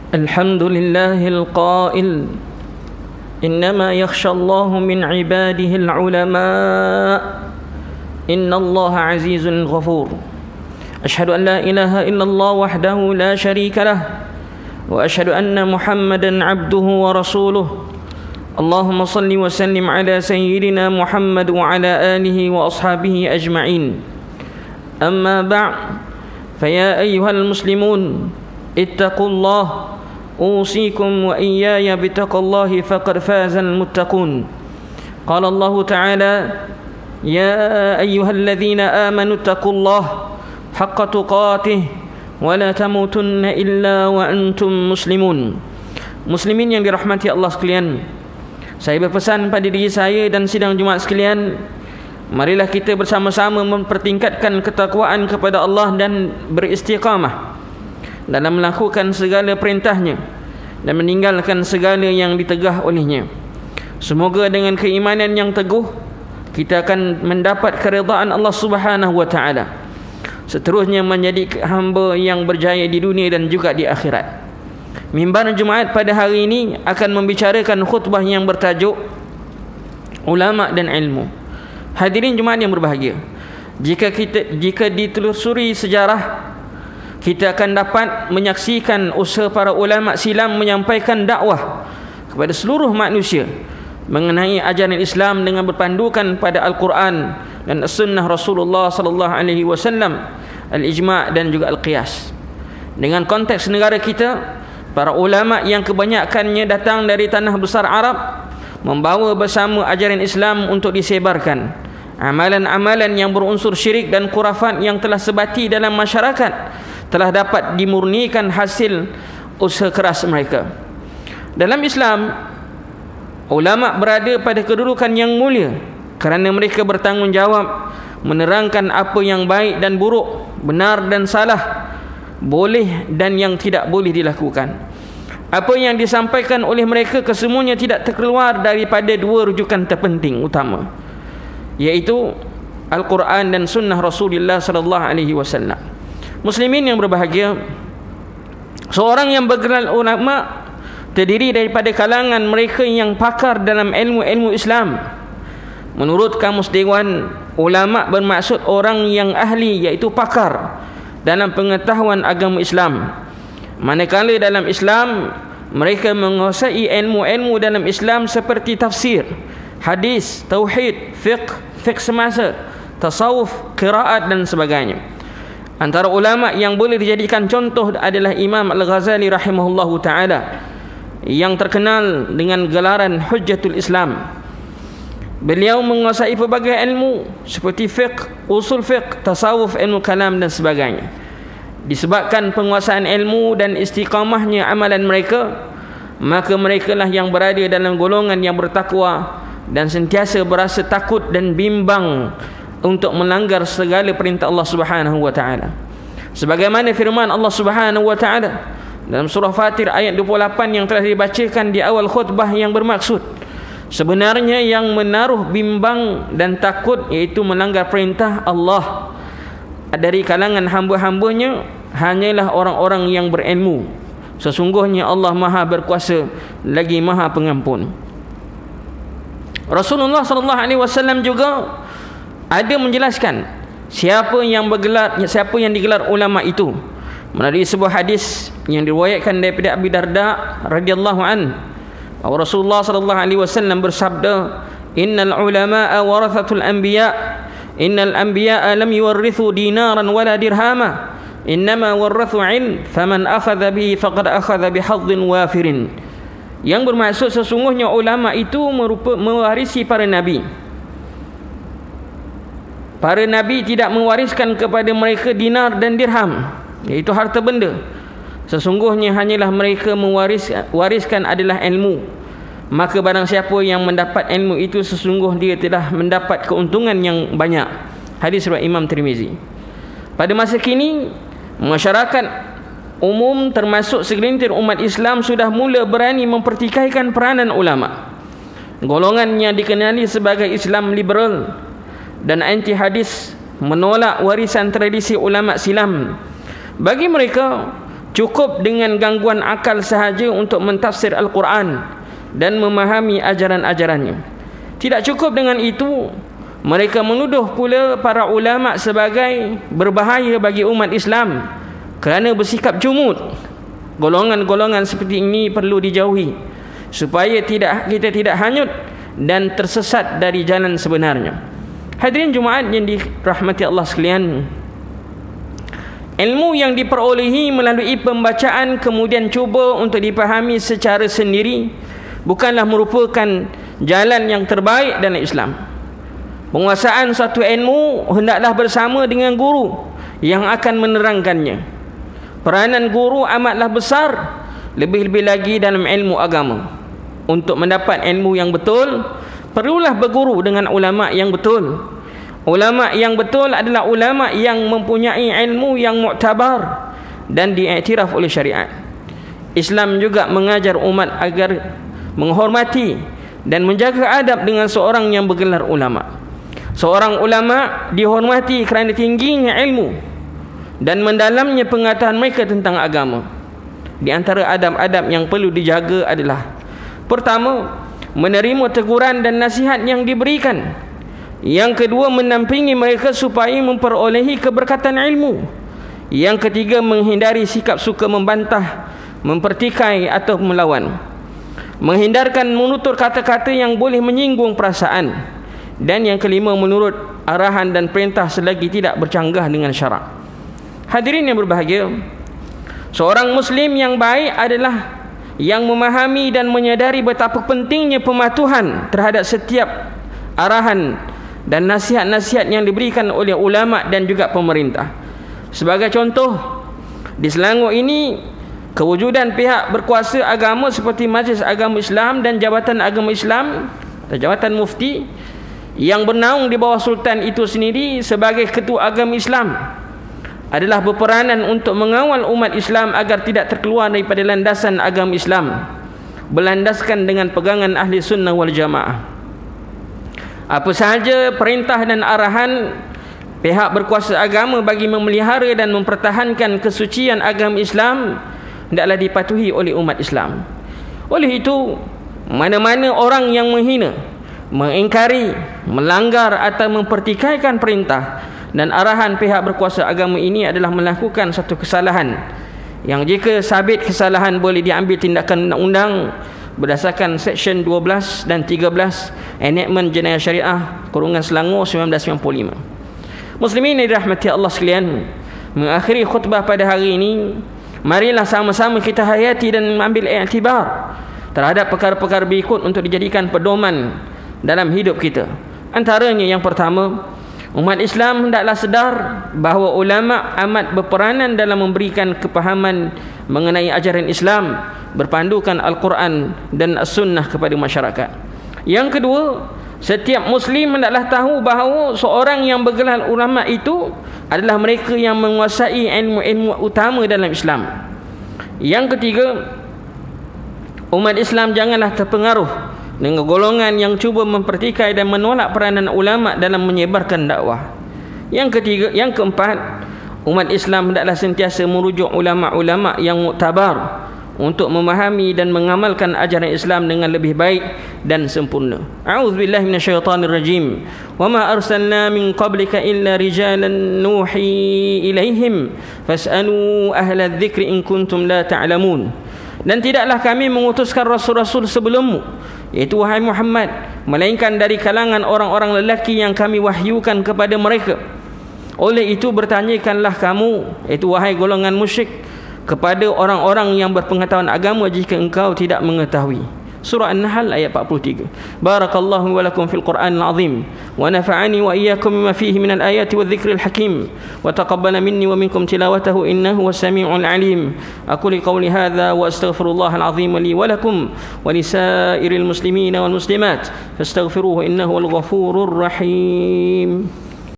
الحمد لله القائل إنما يخشى الله من عباده العلماء إن الله عزيز غفور. أشهد أن لا إله إلا الله وحده لا شريك له وأشهد أن محمدا عبده ورسوله. اللهم صل وسلم على سيدنا محمد وعلى آله وأصحابه أجمعين. أما بعد فيا أيها المسلمون اتقوا الله أوصيكم وإياي بتقوى الله فقد فاز المتقون. قال الله تعالى يا أيها الذين آمنوا اتقوا الله حق تقاته ولا تموتن إلا وأنتم مسلمون. Muslimin yang dirahmati Allah sekalian, saya berpesan pada diri saya dan sidang Jumaat sekalian, marilah kita bersama-sama mempertingkatkan ketakwaan kepada Allah dan beristiqamah dalam melakukan segala perintahnya dan meninggalkan segala yang ditegah olehnya. Semoga dengan keimanan yang teguh kita akan mendapat keridaan Allah Subhanahu wa taala, seterusnya menjadi hamba yang berjaya di dunia dan juga di akhirat. Mimbar Jumaat pada hari ini akan membicarakan khutbah yang bertajuk Ulama dan Ilmu. Hadirin Jumaat yang berbahagia, jika ditelusuri sejarah, kita akan dapat menyaksikan usaha para ulama silam menyampaikan dakwah kepada seluruh manusia mengenai ajaran Islam dengan berpandukan pada Al-Quran dan Sunnah Rasulullah sallallahu alaihi wasallam, al-ijma' dan juga al-qiyas. Dengan konteks negara kita, para ulama yang kebanyakannya datang dari tanah besar Arab membawa bersama ajaran Islam untuk disebarkan. Amalan-amalan yang berunsur syirik dan khurafat yang telah sebati dalam masyarakat telah dapat dimurnikan hasil usaha keras mereka. Dalam Islam, ulama berada pada kedudukan yang mulia kerana mereka bertanggungjawab menerangkan apa yang baik dan buruk, benar dan salah, boleh dan yang tidak boleh dilakukan. Apa yang disampaikan oleh mereka kesemuanya tidak terkeluar daripada dua rujukan terpenting utama, iaitu Al-Quran dan Sunnah Rasulullah sallallahu alaihi wasallam. Muslimin yang berbahagia, seorang yang bergelar ulama terdiri daripada kalangan mereka yang pakar dalam ilmu-ilmu Islam. Menurut Kamus Dewan, ulama bermaksud orang yang ahli, iaitu pakar dalam pengetahuan agama Islam. Manakala dalam Islam mereka menguasai ilmu-ilmu dalam Islam seperti tafsir, hadis, tauhid, fiqh semasa, tasawuf, qiraat dan sebagainya. Antara ulama yang boleh dijadikan contoh adalah Imam Al-Ghazali rahimahullahu ta'ala, yang terkenal dengan gelaran Hujjatul Islam. Beliau menguasai pelbagai ilmu seperti fiqh, usul fiqh, tasawuf, ilmu kalam dan sebagainya. Disebabkan penguasaan ilmu dan istiqamahnya amalan mereka, maka mereka lah yang berada dalam golongan yang bertakwa dan sentiasa berasa takut dan bimbang untuk melanggar segala perintah Allah Subhanahu wa taala. Sebagaimana firman Allah Subhanahu wa taala dalam surah Fatir ayat 28 yang telah dibacakan di awal khutbah, yang bermaksud sebenarnya yang menaruh bimbang dan takut iaitu melanggar perintah Allah dari kalangan hamba-hambanya hanyalah orang-orang yang berilmu. Sesungguhnya Allah Maha berkuasa lagi Maha pengampun. Rasulullah sallallahu alaihi wasallam juga ada menjelaskan siapa yang digelar ulama itu melalui sebuah hadis yang diriwayatkan daripada Abi Darda radhiyallahu an, bahawa Rasulullah sallallahu alaihi wasallam bersabda, innal ulama'a warathatul anbiya, innal anbiya'a lam yuwarrithu dinaran wala dirhama, innama warathu ilm, faman akhadha bihi faqad akhadha bihadhin wafirin. Yang bermaksud sesungguhnya ulama itu mewarisi para nabi. Para nabi tidak mewariskan kepada mereka dinar dan dirham, iaitu harta benda. Sesungguhnya hanyalah mereka mewariskan adalah ilmu. Maka barang siapa yang mendapat ilmu itu, sesungguh dia telah mendapat keuntungan yang banyak. Hadis riwayat Imam Tirmizi. Pada masa kini, masyarakat umum termasuk segelintir umat Islam sudah mula berani mempertikaikan peranan ulama. Golongan yang dikenali sebagai Islam liberal dan anti hadis menolak warisan tradisi ulama silam. Bagi mereka, cukup dengan gangguan akal sahaja untuk mentafsir Al-Quran dan memahami ajaran-ajarannya. Tidak cukup dengan itu, mereka menuduh pula para ulama sebagai berbahaya bagi umat Islam kerana bersikap jumud. Golongan-golongan seperti ini perlu dijauhi supaya kita tidak hanyut dan tersesat dari jalan sebenarnya. Hadirin Jumaat yang dirahmati Allah sekalian, ilmu yang diperolehi melalui pembacaan kemudian cuba untuk dipahami secara sendiri bukanlah merupakan jalan yang terbaik dalam Islam. Penguasaan satu ilmu hendaklah bersama dengan guru yang akan menerangkannya. Peranan guru amatlah besar, lebih-lebih lagi dalam ilmu agama. Untuk mendapat ilmu yang betul, perlulah berguru dengan ulama yang betul. Ulama yang betul adalah ulama yang mempunyai ilmu yang muktabar dan diiktiraf oleh syariat. Islam juga mengajar umat agar menghormati dan menjaga adab dengan seorang yang bergelar ulama. Seorang ulama dihormati kerana tingginya ilmu dan mendalamnya pengetahuan mereka tentang agama. Di antara adab-adab yang perlu dijaga adalah: pertama, menerima teguran dan nasihat yang diberikan. Yang kedua, mendampingi mereka supaya memperolehi keberkatan ilmu. Yang ketiga, menghindari sikap suka membantah, mempertikai atau melawan. Menghindarkan menutur kata-kata yang boleh menyinggung perasaan. Dan yang kelima, menurut arahan dan perintah selagi tidak bercanggah dengan syarak. Hadirin yang berbahagia, seorang Muslim yang baik adalah yang memahami dan menyadari betapa pentingnya pematuhan terhadap setiap arahan dan nasihat-nasihat yang diberikan oleh ulama dan juga pemerintah. Sebagai contoh, di Selangor ini kewujudan pihak berkuasa agama seperti Majlis Agama Islam dan Jabatan Agama Islam atau Jabatan Mufti yang bernaung di bawah Sultan itu sendiri sebagai ketua agama Islam adalah berperanan untuk mengawal umat Islam agar tidak terkeluar daripada landasan agama Islam, berlandaskan dengan pegangan ahli sunnah wal jamaah. Apa sahaja perintah dan arahan pihak berkuasa agama bagi memelihara dan mempertahankan kesucian agama Islam hendaklah dipatuhi oleh umat Islam. Oleh itu, mana-mana orang yang menghina, mengingkari, melanggar atau mempertikaikan perintah dan arahan pihak berkuasa agama ini adalah melakukan satu kesalahan yang jika sabit kesalahan boleh diambil tindakan undang-undang berdasarkan Seksyen 12 dan 13 Enactment Jenayah Syariah Selangor 1995. Muslimin yang dirahmati Allah sekalian, mengakhiri khutbah pada hari ini, marilah sama-sama kita hayati dan mengambil iktibar terhadap perkara-perkara berikut untuk dijadikan pedoman dalam hidup kita. Antaranya yang pertama, umat Islam hendaklah sedar bahawa ulama amat berperanan dalam memberikan kepahaman mengenai ajaran Islam berpandukan Al-Quran dan As-Sunnah kepada masyarakat. Yang kedua, setiap Muslim hendaklah tahu bahawa seorang yang bergelar ulama itu adalah mereka yang menguasai ilmu-ilmu utama dalam Islam. Yang ketiga, umat Islam janganlah terpengaruh dengan golongan yang cuba mempertikai dan menolak peranan ulama dalam menyebarkan dakwah. Yang keempat, umat Islam hendaklah sentiasa merujuk ulama-ulama yang muktabar untuk memahami dan mengamalkan ajaran Islam dengan lebih baik dan sempurna. A'udzubillahi minasyaitonirrajim. Wa ma arsalna min qablika illa rijalan nuhi ilaihim fas'alu ahla dzikri in kuntum la ta'lamun. Dan tidaklah kami mengutuskan rasul-rasul sebelummu, iaitu wahai Muhammad, melainkan dari kalangan orang-orang lelaki yang kami wahyukan kepada mereka. Oleh itu bertanyakanlah kamu, iaitu wahai golongan musyrik, kepada orang-orang yang berpengetahuan agama jika engkau tidak mengetahui. Surah An-Nahl ayat 43. Barakallahu wa lakum fil Qur'anil azim wa nafa'ani wa iyyakum bima fihi minal ayati wadh-dhikril hakim wa taqabbala minni wa minkum tilawatahu innahu was-sami'ul 'alim. Aqulu qawli hadza wa astaghfirullahal azim li wa lakum wa lisairil muslimina wal muslimat fastaghfiruhu innahu wal ghafurur rahim.